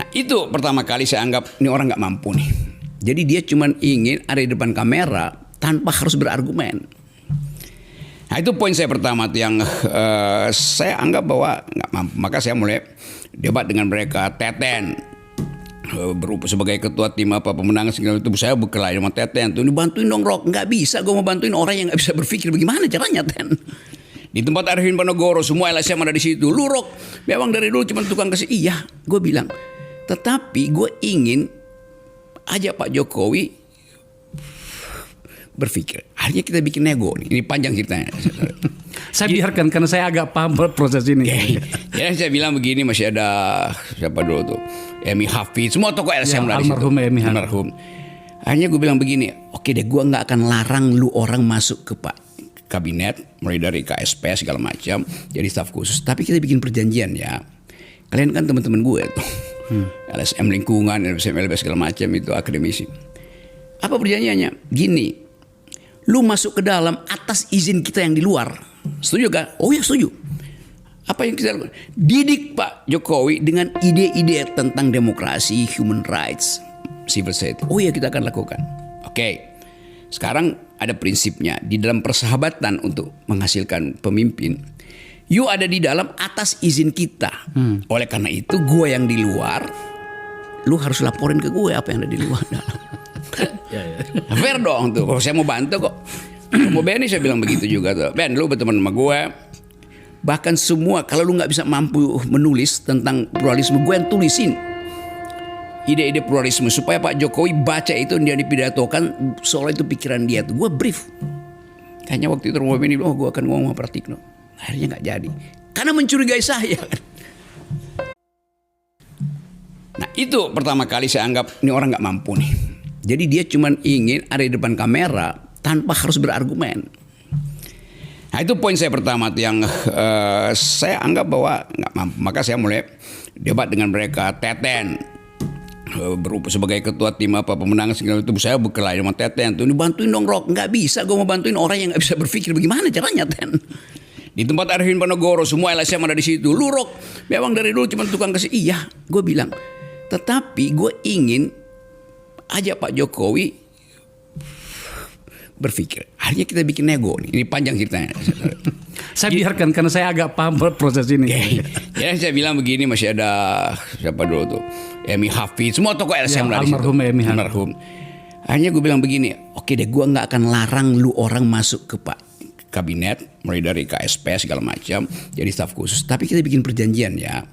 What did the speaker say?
Nah itu pertama kali saya anggap ini orang nggak mampu nih. Jadi dia cuma ingin ada di depan kamera tanpa harus berargumen. Nah itu poin saya pertama tuh yang saya anggap bahwa nggak mampu. Maka saya mulai debat dengan mereka. Teten berupa sebagai ketua tim pemenangan segala itu, saya berkelahi sama Teten tuh, dibantuin dong Rock. Nggak bisa gue mau bantuin orang yang nggak bisa berpikir. Bagaimana caranya Ten? Di tempat Arifin Ponorogo semua LSM ada di situ. Lu Rock memang dari dulu cuma tukang kasih. Iya gue bilang, tetapi gue ingin ajak Pak Jokowi berpikir. Akhirnya kita bikin nego nih. Ini panjang ceritanya. Saya biarkan karena saya agak paham proses ini. Ya saya bilang begini, masih ada siapa dulu tuh, Emi Hafid, semua tokoh LSM ya, dari situ. Almarhum. Akhirnya gue bilang begini, oke deh, gue nggak akan larang lu orang masuk ke Pak Kabinet, mulai dari KSP segala macam, jadi staf khusus. Tapi kita bikin perjanjian ya. Kalian kan teman-teman gue tuh, LSM lingkungan, LSM LBS segala macam itu akademisi. Apa perjanjiannya? Gini, lu masuk ke dalam atas izin kita yang di luar. Setuju kan? Oh ya setuju. Apa yang kita lakukan? Didik Pak Jokowi dengan ide-ide tentang demokrasi, human rights, civil society. Oh ya kita akan lakukan. Oke. Sekarang ada prinsipnya di dalam persahabatan untuk menghasilkan pemimpin. You ada di dalam atas izin kita. Oleh karena itu gue yang di luar, lu harus laporin ke gue apa yang ada di luar dalam. Fair dong tuh. Kalau saya mau bantu kok. Mau Benny saya bilang begitu juga tuh. Ben, lu berteman sama gue. Bahkan semua kalau lu nggak bisa mampu menulis tentang pluralisme, gue yang tulisin ide-ide pluralisme supaya Pak Jokowi baca itu dia dipidatokan soal itu pikiran dia tuh. Gue brief. Kayaknya waktu itu Romo Benny bilang, gue akan ngomong sama Pratikno. Akhirnya nggak jadi. Karena mencurigai saya. Nah itu pertama kali saya anggap ini orang nggak mampu nih. Jadi dia cuma ingin ada di depan kamera tanpa harus berargumen. Nah itu poin saya pertama tuh yang saya anggap bahwa nggak mampu. Maka saya mulai debat dengan mereka. Teten berupa sebagai ketua tim pemenangan segala itu, saya berkelahi sama Teten tuh, dibantuin dong Rock. Nggak bisa gue mau bantuin orang yang nggak bisa berpikir. Bagaimana caranya Ten? Di tempat Arifin Ponorogo semua LSM ada di situ. Lu Rock memang dari dulu cuma tukang kasih. Iya gue bilang, tetapi gue ingin ajak Pak Jokowi berpikir. Akhirnya kita bikin nego nih. Ini panjang ceritanya. Saya biarkan karena saya agak paham proses ini. Ya saya bilang begini, masih ada siapa dulu tuh, Emi Hafid, semua tokoh LSM ya, dari situ. Almarhum. Akhirnya gue bilang begini, oke deh, gue nggak akan larang lu orang masuk ke Pak Kabinet, mulai dari KSP segala macam, jadi staf khusus. Tapi kita bikin perjanjian ya.